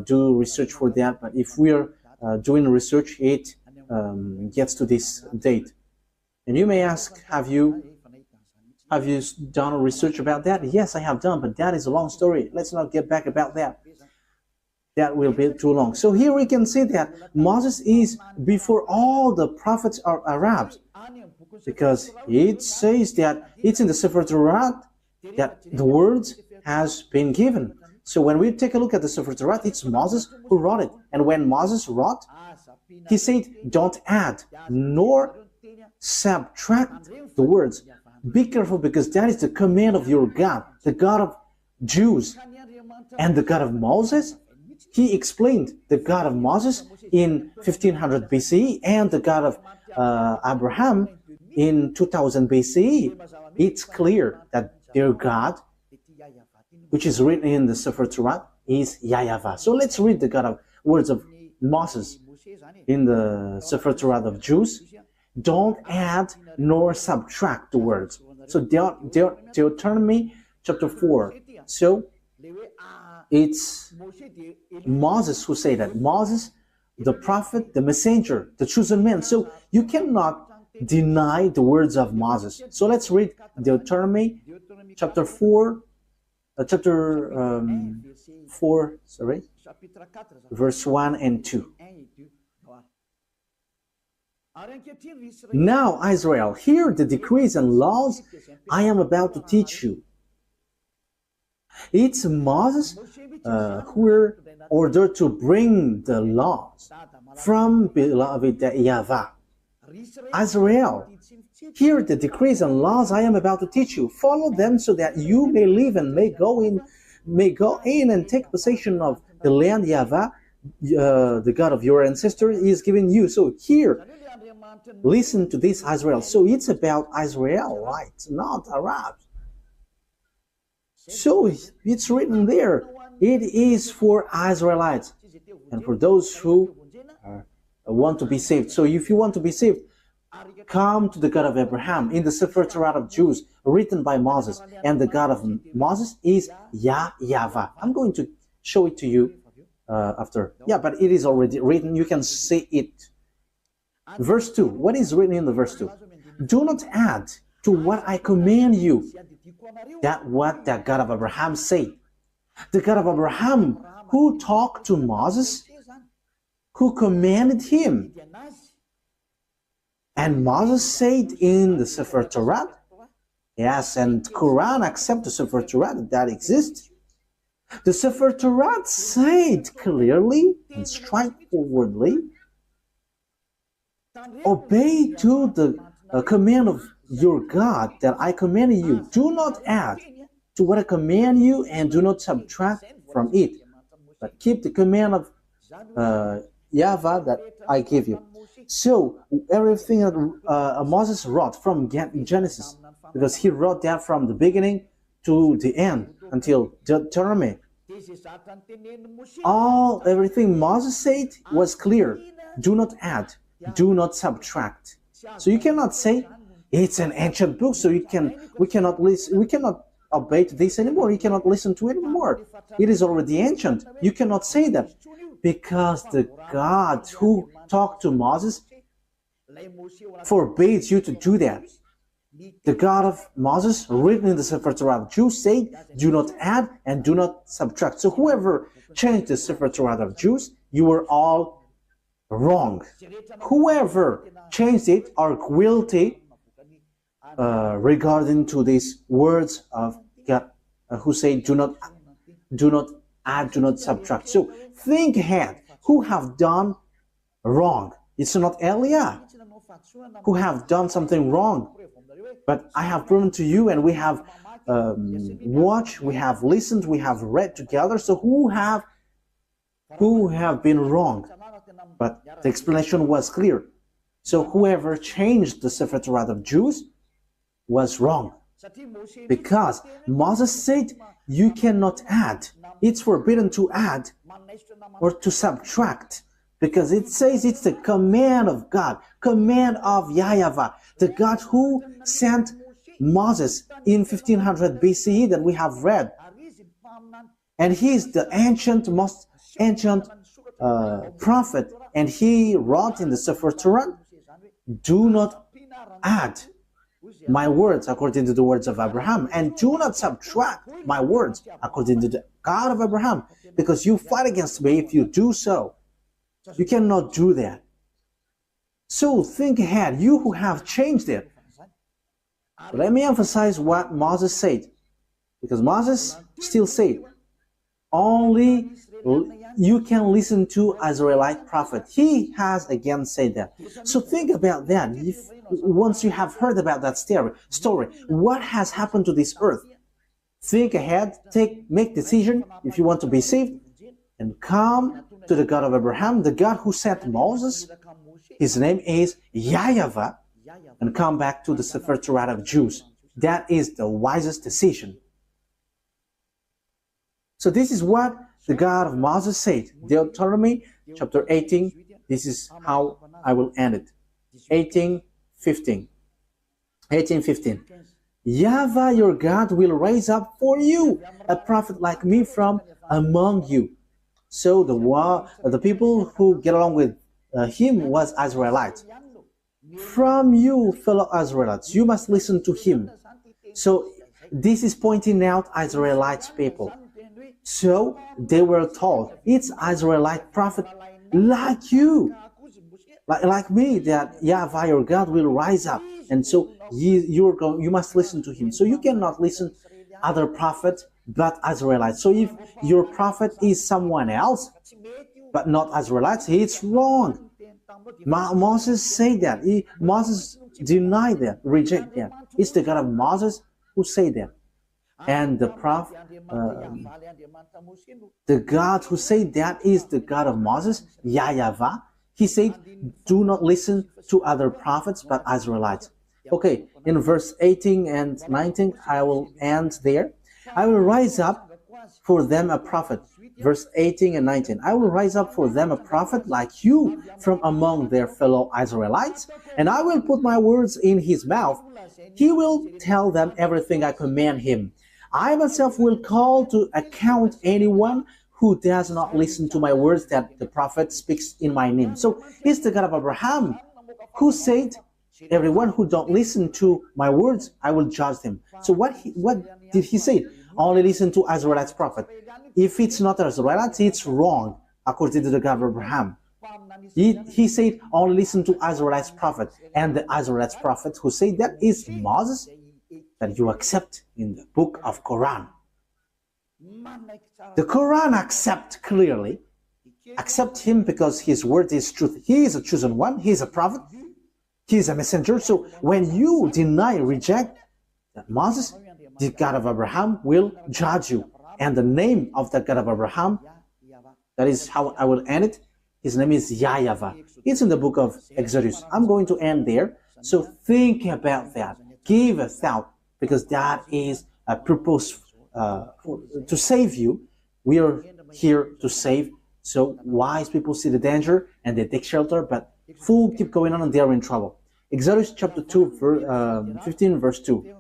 do research for that, but if we are doing research, it gets to this date. And you may ask, have you done research about that? Yes, I have done, but that is a long story. Let's not get back about that. That will be too long. So here we can see that Moses is before all the prophets are Arabs, because it says that it's in the Sefer Torah that the words has been given. So when we take a look at the Sefer Torah, it's Moses who wrote it. And when Moses wrote, he said, don't add nor subtract the words. Be careful, because that is the command of your God, the God of Jews. And the God of Moses, he explained the God of Moses in 1500 BCE and the God of Abraham in 2000 BCE. It's clear that their God, which is written in the Sefer Torah, is YAHVAH. So let's read the words of Moses in the Sefer Torah of Jews. Don't add nor subtract the words. So Deuteronomy chapter 4. So it's Moses who said that. Moses, the prophet, the messenger, the chosen man. So you cannot deny the words of Moses. So let's read Deuteronomy chapter 4, verse 1 and 2. Now, Israel, hear the decrees and laws I am about to teach you. It's Moses who were ordered to bring the laws from beloved YAHVAH. Israel, hear the decrees and laws I am about to teach you. Follow them so that you may live and may go in and take possession of the land YAHVAH, the God of your ancestors, is giving you. So here, listen to this, Israel. So it's about Israelites, not Arabs. So it's written there. It is for Israelites and for those who want to be saved. So if you want to be saved, come to the God of Abraham in the Sefer Torat of Jews written by Moses. And the God of Moses is YAHVAH. I'm going to show it to you after. Yeah, but it is already written. You can see it. Verse 2. What is written in the verse 2? Do not add to what I command you. That what the God of Abraham said. The God of Abraham who talked to Moses, who commanded him. And Moses said in the Sefer Torat, yes, and Quran accept the Sefer Torat that exists. The Sefer Torat said clearly and straightforwardly, obey to the command of your God that I command you. Do not add to what I command you and do not subtract from it, but keep the command of YAHVAH that I give you. So everything that Moses wrote from Genesis, because he wrote that from the beginning to the end until Deuteronomy, everything Moses said was clear. Do not add, do not subtract. So you cannot say it's an ancient book, so we cannot obey to this anymore. You cannot listen to it anymore. It is already ancient. You cannot say that, because the God who talked to Moses forbids you to do that. The God of Moses, written in the Sefer Torah of Jews, said, do not add and do not subtract. So whoever changed the Sefer Torah of Jews, you were all wrong. Whoever changed it are guilty regarding to these words of God, who say, do not add, do not subtract. So think ahead. Who have done wrong? It's not Eliah who have done something wrong. But I have proven to you, and we have watched, we have listened, we have read together. So who have been wrong? But the explanation was clear. So whoever changed the Sefer Torah of Jews was wrong. Because Moses said, you cannot add. It's forbidden to add or to subtract. Because it says it's the command of God, command of YAHVAH, the God who sent Moses in 1500 BCE that we have read. And he is the most ancient prophet. And he wrote in the Sefer Torah, do not add my words according to the words of Abraham, and do not subtract my words according to the God of Abraham, because you fight against me if you do so. You cannot do that. So think ahead, you who have changed it. Let me emphasize what Moses said, because Moses still said, only you can listen to Israelite prophet. He has again said that. So think about that. Once you have heard about that story, what has happened to this earth? Think ahead, make decision if you want to be saved, and come to the God of Abraham, the God who sent Moses. His name is YAHVAH, and come back to the Sefer Torah of Jews. That is the wisest decision. So this is what the God of Moses said. Deuteronomy chapter 18. This is how I will end it. 18:15. YAHVAH your God will raise up for you a prophet like me from among you. So the people who get along with him was Israelites. From you, fellow Israelites, you must listen to him. So this is pointing out Israelite people. So they were told, it's Israelite prophet like you, like me, that YAHVAH your God will rise up. And so you must listen to him. So you cannot listen other prophets but Israelites. So if your prophet is someone else, but not Israelites, it's wrong. Moses said that. Moses denied that, reject that. It's the God of Moses who said that. And the prophet, the God who said that is the God of Moses, YAHVAH. He said, do not listen to other prophets but Israelites. Okay, in verse 18 and 19, I will end there. I will rise up for them a prophet. Verse 18 and 19. I will rise up for them a prophet like you from among their fellow Israelites, and I will put my words in his mouth. He will tell them everything I command him. I myself will call to account anyone who does not listen to my words that the prophet speaks in my name. So he's the God of Abraham who said, everyone who don't listen to my words, I will judge them. So what did he say? Only listen to Israelites prophet. If it's not Israelites, it's wrong, according to the God of Abraham. He said, only listen to Israelites prophet. And the Israelites prophet who said that is Moses, that you accept in the book of Quran. The Quran accept him because his word is truth. He is a chosen one, he is a prophet, he is a messenger. So when you deny, reject that Moses, the God of Abraham will judge you. And the name of the God of Abraham, that is how I will end it, his name is YAHVAH. It's in the book of Exodus. I'm going to end there. So think about that. Give a thought, because that is a purpose to save you. We are here to save. So wise people see the danger and they take shelter, but fools keep going on and they are in trouble. Exodus chapter 2, 15 verse 2.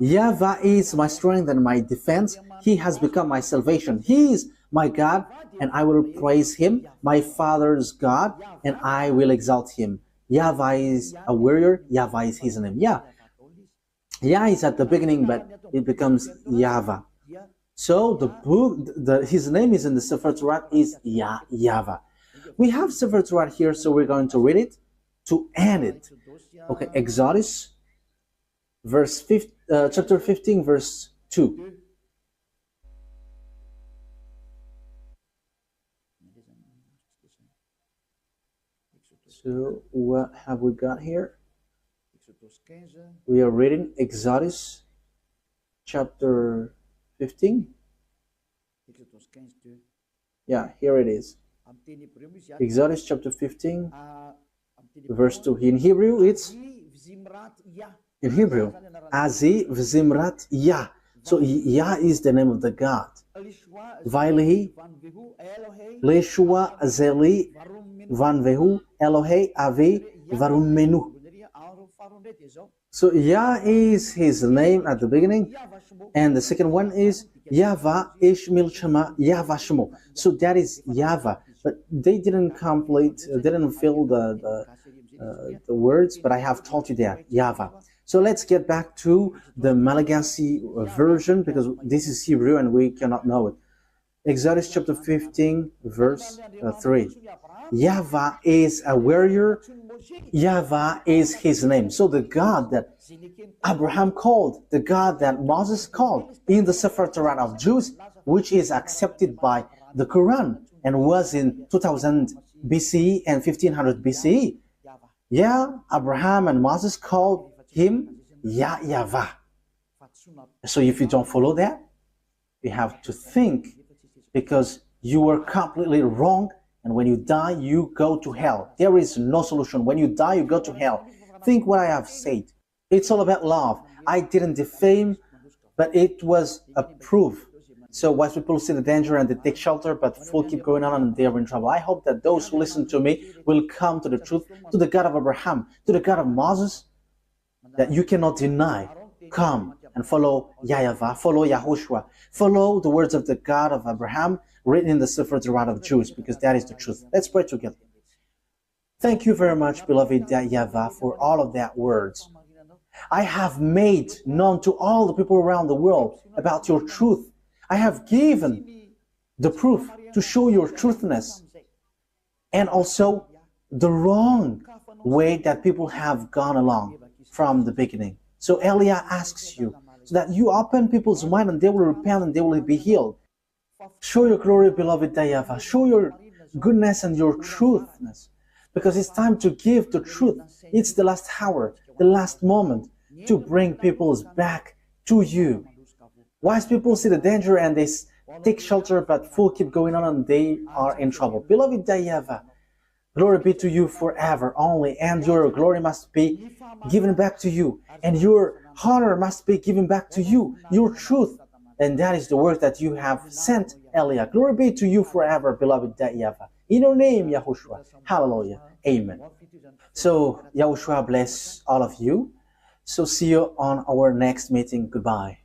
YAHVAH is my strength and my defense. He has become my salvation. He is my God, and I will praise him, my father's God, and I will exalt him. YAHVAH is a warrior. YAHVAH is his name. Yah is at the beginning, but it becomes YAHVAH. So the book, his name is in the Sefer Torat is YAHVAH. We have Sefer Torat here, so we're going to read it to end it. Okay, Exodus chapter 15 verse 2. So what have we got here? We are reading Exodus chapter 15. Yeah, here it is. Exodus chapter 15 verse 2. In Hebrew it's Azi Vzimrat Yah. So Yah is the name of the God. Vailehi Leshua Zeli Vanvehu Elohe Avi Varumenu. So Yah is his name at the beginning, and the second one is YAHVAH Ishmil Shema YAHVAH Shemo. So that is YAHVAH, but they didn't fill the words, but I have told you that YAHVAH. So let's get back to the Malagasy version, because this is Hebrew and we cannot know it. Exodus chapter 15 verse 3. YAHVAH is a warrior. YAHVAH is his name. So the God that Abraham called, the God that Moses called in the Sefer Torat of Jews, which is accepted by the Quran and was in 2000 BCE and 1500 BCE. Yeah, Abraham and Moses called him YAHVAH. So if you don't follow that, you have to think, because you were completely wrong, and when you die, you go to hell. There is no solution. When you die, you go to hell. Think what I have said. It's all about love. I didn't defame, but it was a proof. So wise people see the danger and they take shelter, but fools keep going on and they are in trouble. I hope that those who listen to me will come to the truth, to the God of Abraham, to the God of Moses, that you cannot deny. Come and follow YAHVAH, follow YAHOSHUAH, follow the words of the God of Abraham written in the Sefer Torat of Jews, because that is the truth. Let's pray together. Thank you very much, beloved YAHVAH, for all of that words. I have made known to all the people around the world about your truth. I have given the proof to show your truthness, and also the wrong way that people have gone along from the beginning. So Elia asks you, so that you open people's mind and they will repent and they will be healed. Show your glory, beloved YAHVAH. Show your goodness and your truthness, because it's time to give the truth. It's the last hour, the last moment to bring people back to you. Wise people see the danger and they take shelter, but fools keep going on and they are in trouble. Beloved YAHVAH, glory be to you forever only, and your glory must be given back to you, and your Honor must be given back to you, your truth. And that is the word that you have sent, Elia. Glory be to you forever, beloved YAHVAH. In your name, Yahushua. Hallelujah. Amen. So, Yahushua bless all of you. So see you on our next meeting. Goodbye.